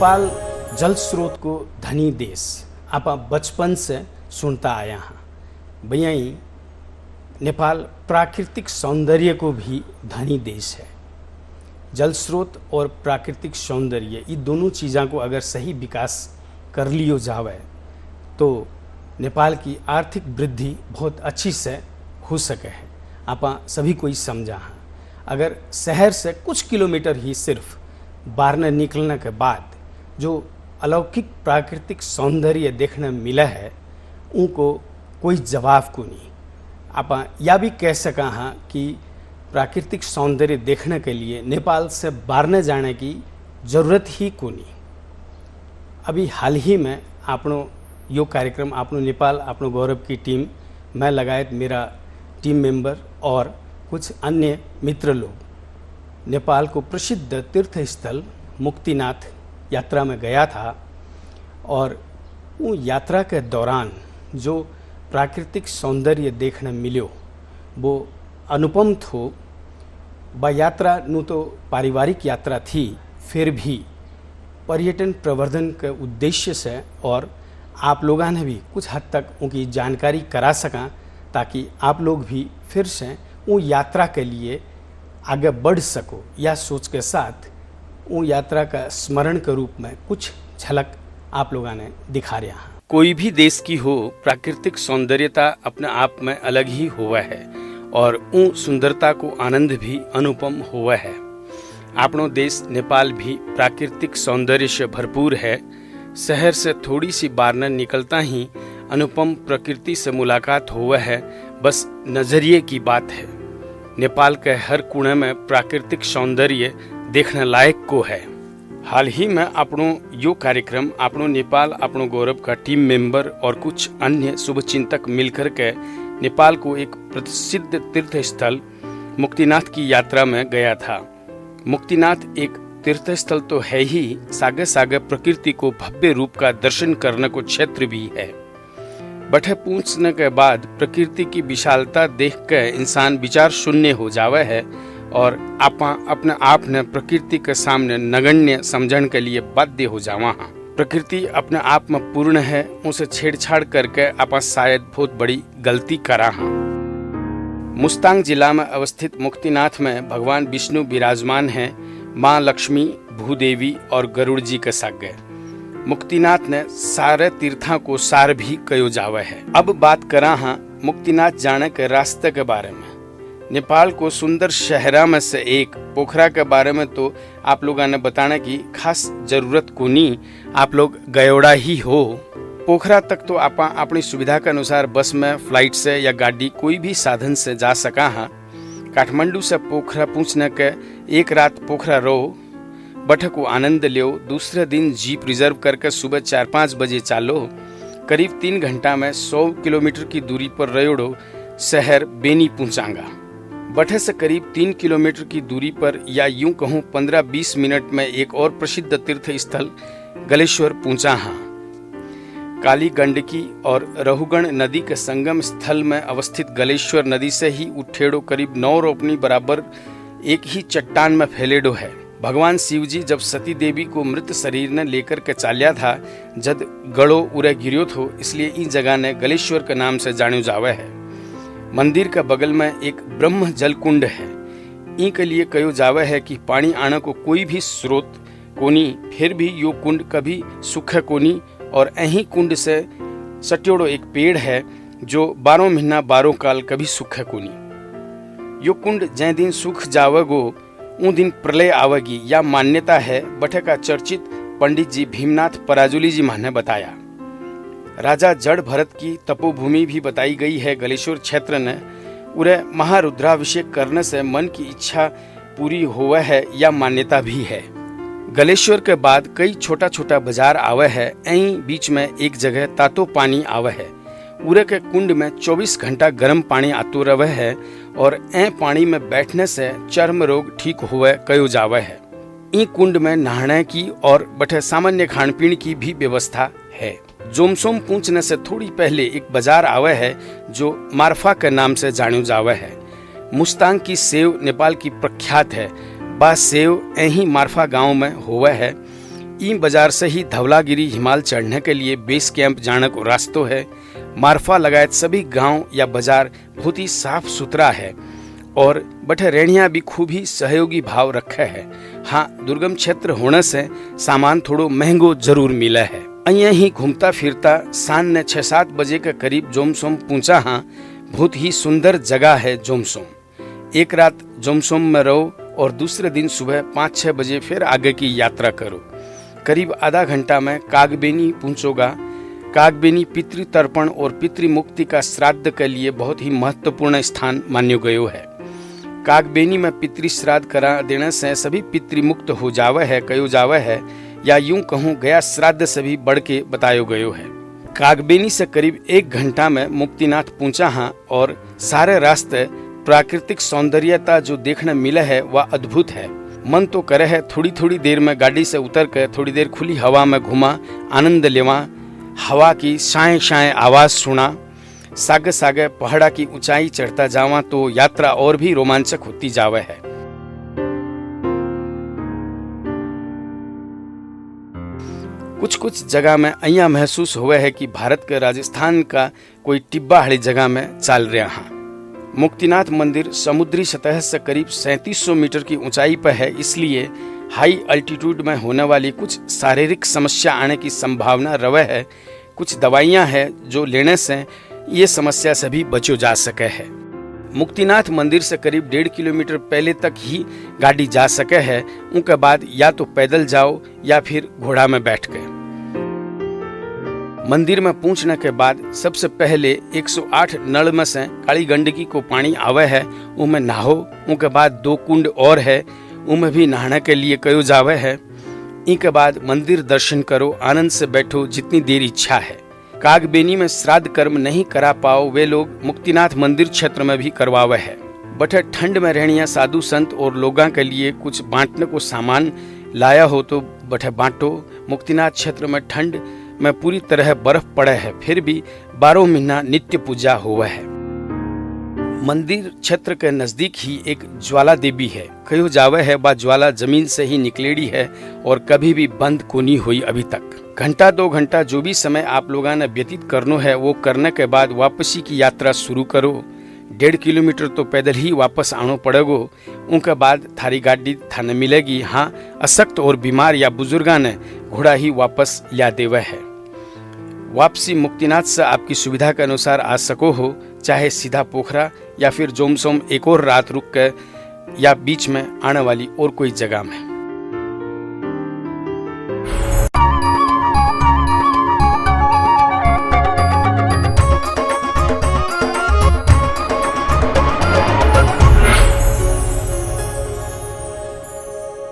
नेपाल जल स्रोत को धनी देश आप बचपन से सुनता आया हैं। भैया नेपाल प्राकृतिक सौंदर्य को भी धनी देश है। जल स्रोत और प्राकृतिक सौंदर्य ये दोनों चीज़ों को अगर सही विकास कर लियो जावे तो नेपाल की आर्थिक वृद्धि बहुत अच्छी से हो सके है। आप सभी कोई समझा है। अगर शहर से कुछ किलोमीटर ही सिर्फ बाहर निकलने के बाद जो अलौकिक प्राकृतिक सौंदर्य देखने मिला है उनको कोई जवाब को नहीं। आप यह भी कह सका हाँ कि प्राकृतिक सौंदर्य देखने के लिए नेपाल से बाहर जाने की ज़रूरत ही को नहीं। अभी हाल ही में आपनो यो कार्यक्रम आपनो नेपाल आपनो गौरव की टीम मैं लगायत मेरा टीम मेंबर और कुछ अन्य मित्र लोग नेपाल को प्रसिद्ध तीर्थ स्थल मुक्तिनाथ यात्रा में गया था और वो यात्रा के दौरान जो प्राकृतिक सौंदर्य देखने मिलो वो अनुपम थो। वह यात्रा नु तो पारिवारिक यात्रा थी, फिर भी पर्यटन प्रवर्धन के उद्देश्य से और आप लोगों ने भी कुछ हद तक उनकी जानकारी करा सका ताकि आप लोग भी फिर से वो यात्रा के लिए आगे बढ़ सको। या सोच के साथ वो यात्रा का स्मरण के रूप में कुछ झलक आप लोगों ने दिखा रहा है। कोई भी देश की हो प्राकृतिक सौंदर्यता अपने आप में अलग ही हुआ है और उन सुंदरता को आनंद भी अनुपम हुआ है। अपनो देश नेपाल भी प्राकृतिक सौंदर्य से भरपूर है। शहर से थोड़ी सी बाहर निकलता ही अनुपम प्रकृति से मुलाकात हुआ है। बस नजरिए की बात है। नेपाल के हर कोने में प्राकृतिक सौंदर्य देखने लायक को है। हाल ही में अपनो यो कार्यक्रम अपनो नेपाल अपनो गौरव का टीम मेंबर और कुछ अन्य शुभचिंतक मिलकर के नेपाल को एक प्रसिद्ध तीर्थ स्थल मुक्तिनाथ की यात्रा में गया था। मुक्तिनाथ एक तीर्थ स्थल तो है ही, सागे सागे प्रकृति को भव्य रूप का दर्शन करने को क्षेत्र भी है। बठे पूछने के बाद प्रकृति की विशालता देख के इंसान विचार शून्य हो जावे है और आप अपने आप ने प्रकृति के सामने नगण्य समझने के लिए बाध्य हो जावा। प्रकृति अपने आप में पूर्ण है, उसे छेड़छाड़ करके आप शायद बहुत बड़ी गलती करा। मुस्तांग जिला में अवस्थित मुक्तिनाथ में भगवान विष्णु विराजमान हैं। माँ लक्ष्मी, भूदेवी और गरुड़ जी के सागे मुक्तिनाथ ने सारे तीर्थों को सार भी कयो जावे है। अब बात करा हाँ मुक्तिनाथ जाने के रास्ते के बारे में। नेपाल को सुंदर शहरा में से एक पोखरा के बारे में तो आप लोगों ने बताने की खास जरूरत को नहीं, आप लोग गयोड़ा ही हो। पोखरा तक तो आप अपनी सुविधा के अनुसार बस में, फ्लाइट से या गाड़ी कोई भी साधन से जा सका हाँ। काठमांडू से पोखरा पहुँचने के एक रात पोखरा रहो, बठ को आनंद लियो। दूसरे दिन जीप रिजर्व करके सुबह 4-5 बजे चालो। करीब 3 घंटा में 100 किलोमीटर की दूरी पर रयोड़ो शहर बेनी पहुँचांगा। बठे से करीब 3 किलोमीटर की दूरी पर या यूं कहूँ 15-20 मिनट में एक और प्रसिद्ध तीर्थ स्थल गलेश्वर पहुँचा हाँ। काली गंडकी और रहुगण नदी के संगम स्थल में अवस्थित गलेश्वर नदी से ही उठेड़ो करीब 9 रोपनी बराबर एक ही चट्टान में फैलेडो है। भगवान शिव जी जब सती देवी को मृत शरीर ने लेकर के चालिया था, जद गड़ो उरे गिरियो थो, इसलिए इस जगह ने गलेश्वर के नाम से जानो जावे है। मंदिर के बगल में एक ब्रह्म जल कुंड है। ई के लिए कहो जावे है कि पानी आने को कोई भी स्रोत कोनी, फिर भी यो कुंड कभी सूखे कोनी और यही कुंड से सट्योड़ो एक पेड़ है जो 12 महीना 12 काल कभी सूखे कोनी। यो कुंड जै दिन सूख जावेगो उन दिन प्रलय आवेगी, या मान्यता है। बठे का चर्चित पंडित जी भीमनाथ पराजुली जी ने बताया। राजा जड़ भरत की तपोभूमि भी बताई गई है। गलेश्वर क्षेत्र ने उरे महारुद्राभिषेक करने से मन की इच्छा पूरी हुआ है, या मान्यता भी है। गलेश्वर के बाद कई छोटा छोटा बाजार आवे है। यहीं बीच में एक जगह तातो पानी आवे है। उरे के कुंड में 24 घंटा गर्म पानी आतो रहे है और ए पानी में बैठने से चर्म रोग ठीक हुए कयो जावे है। ई कुंड में नहाने की और बठे सामान्य खान पीन की भी व्यवस्था है। जोमसोम पहुंचने से थोड़ी पहले एक बाजार आवे है जो मारफा के नाम से जानो जावे है। मुस्तांग की सेव नेपाल की प्रख्यात है। बा सेव यही मारफा गांव में हुआ है। ई बाजार से ही धवलागिरी हिमाल चढ़ने के लिए बेस कैंप जाने को रास्तो है। मारफा लगायत सभी गांव या बाजार बहुत ही साफ सुथरा है और बठे रेणिया भी खूब ही सहयोगी भाव रखे है। हाँ, दुर्गम क्षेत्र होने से सामान थोड़ो महंगो जरूर मिले है। अहिया ही घूमता फिरता सांझ ने 6-7 बजे के करीब जोमसोम पहुंचा। हाँ, बहुत ही सुंदर जगह है जोमसोम। एक रात जोमसोम में रहो और दूसरे दिन सुबह 5-6 बजे फिर आगे की यात्रा करो। करीब आधा घंटा में कागबेनी पहुंचोगा। कागबेनी पितृ तर्पण और पितृ मुक्ति का श्राद्ध के लिए बहुत ही महत्वपूर्ण स्थान मान्यो गयो है। कागबेनी में पितृ श्राद्ध करा देने से सभी पितृ मुक्त हो जावे है, कयो जावे है, या यूं कहूँ गया श्राद्ध से भी बढ़ के बतायो गयो है। कागबेनी से करीब 1 घंटा में मुक्तिनाथ पहुंचा। हाँ, और सारे रास्ते प्राकृतिक सौंदर्यता जो देखने मिले है वह अद्भुत है। मन तो करे है थोड़ी थोड़ी देर में गाड़ी से उतर कर थोड़ी देर खुली हवा में घुमा, आनंद लेवा, हवा की शाए शाए आवाज सुना, सागे सागे पहाड़ा की ऊंचाई चढ़ता जावा तो यात्रा और भी रोमांचक होती जावे है। कुछ कुछ जगह में अहिया महसूस हुआ है कि भारत के राजस्थान का कोई टिब्बा हड़ी जगह में चाल रहा है। मुक्तिनाथ मंदिर समुद्री सतह से करीब 3700 मीटर की ऊंचाई पर है, इसलिए हाई अल्टीट्यूड में होने वाली कुछ शारीरिक समस्या आने की संभावना रवे है। कुछ दवाइयां हैं जो लेने से ये समस्या से भी बचो जा सके है। मुक्तिनाथ मंदिर से करीब 1.5 किलोमीटर पहले तक ही गाड़ी जा सके है। उनके बाद या तो पैदल जाओ या फिर घोड़ा में बैठ गए। मंदिर में पहुंचने के बाद सबसे पहले 108 नल में से काली गंडकी को पानी आवे है, उनमें नहाओ। उनके बाद 2 कुंड और है, उनमें भी नहाने के लिए कयो जावे है। इनके बाद मंदिर दर्शन करो, आनंद से बैठो जितनी देर इच्छा है। कागबेनी में श्राद्ध कर्म नहीं करा पाओ वे लोग मुक्तिनाथ मंदिर क्षेत्र में भी करवावे है। बटे ठंड में रहनिया साधु संत और लोगों के लिए कुछ बांटने को सामान लाया हो तो बटे बांटो। मुक्तिनाथ क्षेत्र में ठंड में पूरी तरह बर्फ पड़े है, फिर भी 12 महीना नित्य पूजा हुआ है। मंदिर क्षेत्र के नजदीक ही एक ज्वाला देवी है। कहो जावे है बा ज्वाला जमीन से ही निकलेड़ी है और कभी भी बंद को नहीं हुई अभी तक। घंटा 2 घंटा जो भी समय आप लोगों ने व्यतीत करनो है वो करने के बाद वापसी की यात्रा शुरू करो। 1.5 किलोमीटर तो पैदल ही वापस आनो पड़ेगो। उनके बाद थारी गाड़ी थाने मिलेगी। हाँ, अशक्त और बीमार या बुजुर्गा ने घोड़ा ही वापस ला देवे है। वापसी मुक्तिनाथ से आपकी सुविधा के अनुसार आ सको हो, चाहे सीधा पोखरा या फिर जोमसोम एक और रात रुक कर या बीच में आने वाली और कोई जगह में।